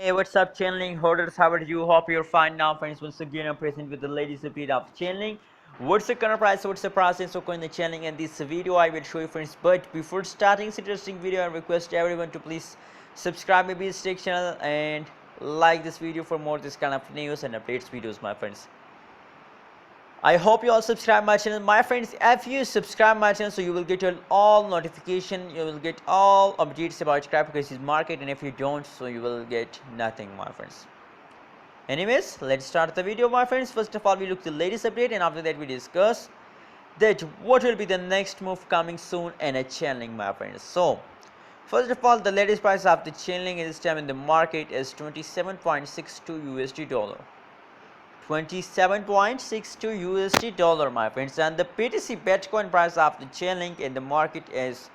Hey, what's up, Chainlink holders? How are you? Hope you're fine now, friends. Once again, I'm present with the latest update of Chainlink. What's the current price? What's the process of coin the Chainlink? In this video, I will show you, friends. But before starting this interesting video, I request everyone to please subscribe my this channel and like this video for more this kind of news and updates videos, my friends. I hope you all subscribe my channel, my friends. If you subscribe my channel, so you will get all notification, you will get all updates about cryptocurrencies market, and if you don't, so you will get nothing, my friends. Anyways, let's start the video, my friends. First of all, we look at the latest update, and after that we discuss that what will be the next move coming soon in a Chainlink, my friends. So first of all, the latest price of the Chainlink at this time in the market is 27.62 USD dollar. 27.62 USD dollar, my friends, and the PTC Bitcoin price of the Chainlink in the market is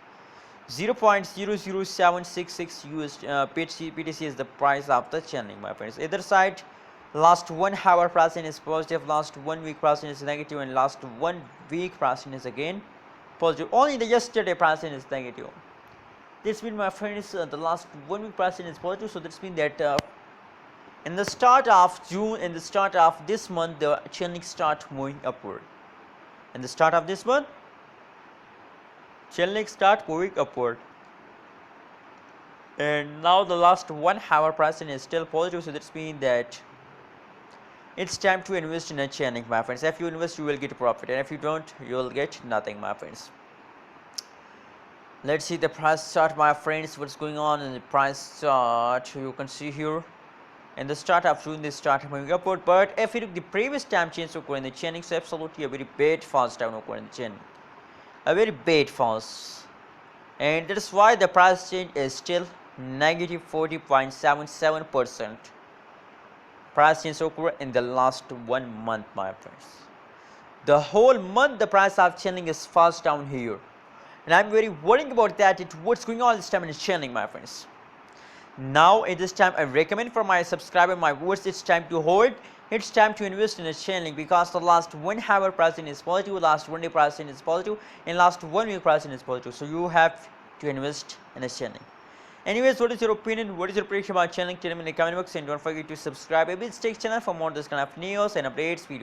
0.00766 PTC is the price of the Chainlink, my friends. Either side, last 1 hour pricing is positive, last 1 week pricing is negative, and last 1 week pricing is again positive. Only the yesterday pricing is negative. This means, my friends, the last 1 week pricing is positive, so this means that in the start of June, in the start of this month, the Chainlink start moving upward. In the start of this month, Chainlink start moving upward. And now the last 1 hour pricing is still positive, so that means that it's time to invest in a Chainlink, my friends. If you invest, you will get profit, and if you don't, you will get nothing, my friends. Let's see the price chart, my friends. What's going on in the price chart? You can see here. In the start of June, they start moving upward, but if you look the previous time change occur in the Chainlink, so absolutely a very bad false down occur in the Chainlink, a very bad false, and that's why the price change is still negative 40.77%. Price change occur in the last 1 month, my friends. The whole month the price of Chainlink is false down here, and I'm very worried about that. What's going on this time in Chainlink, my friends. Now at this time, I recommend for my subscriber, my viewers, it's time to hold, it's time to invest in a Chainlink, because the last 1 hour pricing is positive, last 1 day pricing is positive, and last 1 week pricing is positive, so you have to invest in a Chainlink. Anyways, what is your opinion, what is your prediction about Chainlink? Tell me in the comment box, and don't forget to subscribe to this channel for more this kind of news and updates videos.